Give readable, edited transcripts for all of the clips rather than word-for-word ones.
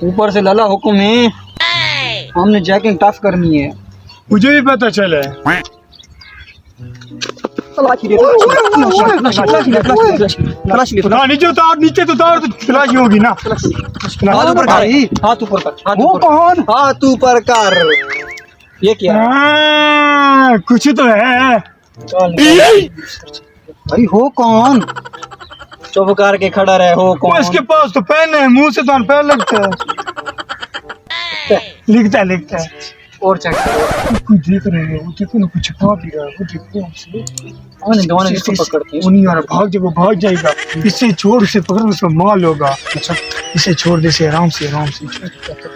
ऊपर से लाला हुक्म है, हमने जैकिंग टफ करनी है। मुझे भी पता चला है। ना नीचे उतार, नीचे तो उतार, तो तलाशी होगी ना। हाथ ऊपर कर, हाथ ऊपर कर, हाथ वो ऊपर कर, कौन? हाथ ऊपर कर। ये क्या है? कुछ तो है। अरे हो कौन? चुप करके खड़ा रहे, हो वो कौन? इसके पास तो पेन है, मुंह से तो पेन लगता है। लिखता है। और चेक करो। कुछ देख रहे हो, वो देखो ना, कुछ खा भी रहा है, वो देखो उसको। दोनों इसको पकड़ते वो नहीं आ रहा, भाग जाएगा, भाग जाएगा। इससे छोड़, उसे पकड़, उसको माल होगा। अच्छा, इसे छोड़ दे, इसे आराम से वो पकड़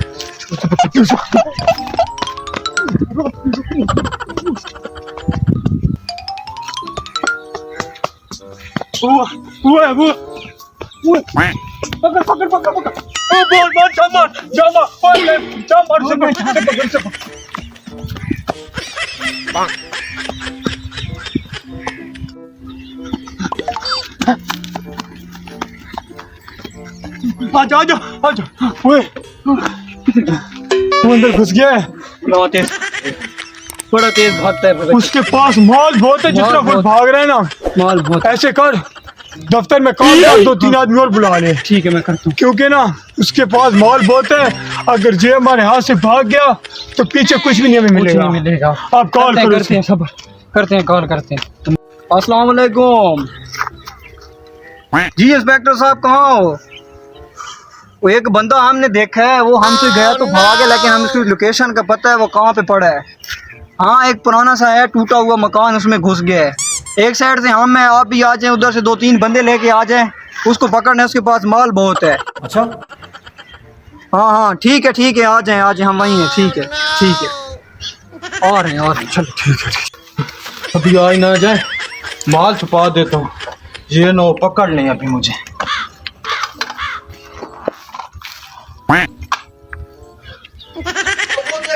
ओ बोल जामा से आजा ओए, वो अंदर घुस गया है। बड़ा तेज भागता है। उसके पास माल बहुत है, जितना कोई भाग रहा है ना। माल बहुत। ऐसे कर, दफ्तर में काम कर, 2-3 आदमी और बुला ले। ठीक है, मैं करता हूँ। क्योंकि ना उसके पास माल बहुत है, अगर जे हमारे हाथ से भाग गया तो पीछे कुछ भी नहीं हमें मिलेगा। आप कॉल करो, करते हैं, सब करते हैं, कॉल करते हैं। अस्सलाम वालेकुम जी। इंस्पेक्टर साहब कहाँ हो? वो एक बंदा हमने देखा है, वो हमसे गया तो भाग गया, लेकिन हमें उसकी लोकेशन का पता है, वो कहाँ पे पड़ा है। हाँ, एक पुराना सा है, टूटा हुआ मकान, उसमें घुस गया है। एक साइड से हम हैं, आप भी आ जाएं, उधर से 2-3 बंदे लेके आ जाएं, उसको पकड़ने। उसके पास माल बहुत है। अच्छा, हाँ, ठीक है, आ जाएं, हम वहीं हैं। ठीक है। और हैं, और चलो। ठीक है। अभी आ ही ना जाए, माल छुपा देता हूँ, ये नो पकड़ लें अभी मुझे।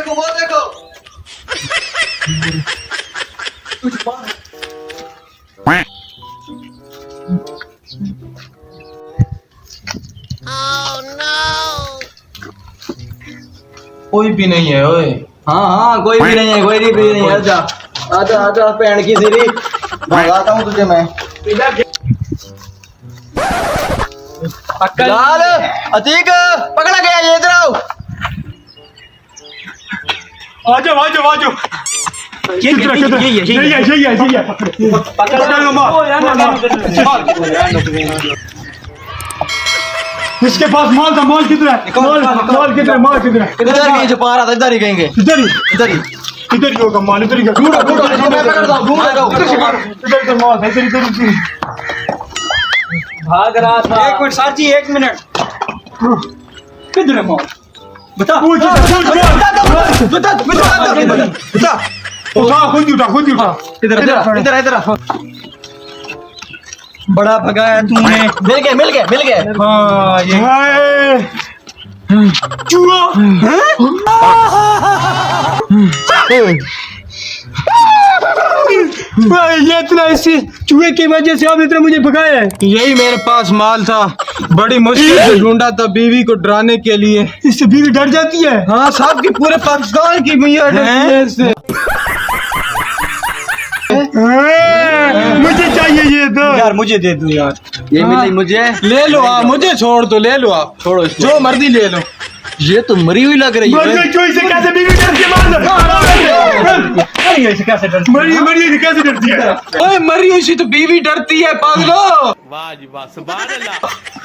वो देखो कोई भी नहीं है ओए। हाँ, कोई भी नहीं है। आजा पैन की सिरी, भगाता हूँ तुझे मैं। लाल अतीक पकड़ा गया, ये इधर आओ। आजो। किधर है? इसके पास माल था, माल किधर है? माल किधर है? इधर ही जो पा रहा था, इधर ही कहेंगे। इधर ही होगा माल, इधर ही। मैं पकड़ता हूँ, घूम रहा हूँ। इधर माल है, इधर। भाग रहा था। 1 मिनट सर जी, 1 मिनट। किधर है माल? बता। खुद उठा। इधर। बड़ा भगाया तूने। मिल गए। हाँ, ये चूहा। ये इतना, इसी चूहे की वजह से आपने इतना मुझे भगाया है। यही मेरे पास माल था, बड़ी मुश्किल से ढूंढा था बीवी को डराने के लिए। इससे बीवी डर जाती है। हाँ साहब की, पूरे पाकिस्तान की भैया डरती है इससे। मुझे चाहिए ये दो यार, मुझे दे दो यार, ये मिली मुझे। ले लो आप, मुझे छोड़ दो, ले लो आप, छोड़ो, जो मर्जी ले लो। ये तो मरी हुई लग रही है। चूहे से कैसे बीवी डर के मार कैसे डर? मरी से कैसे डरती है? ओए मरी हुई से तो बीवी डरती है पागलो।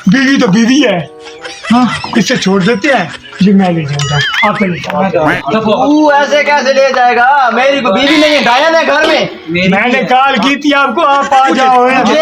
बीवी तो बीवी है। हाँ, इसे छोड़ देते हैं, ये मैं ले जाऊंगा। आप ले जाओ। तू ऐसे कैसे ले जाएगा? मेरी को बीवी नहीं है, डायन है घर में। मैंने कॉल की थी आपको, आप आ जाओ। हमने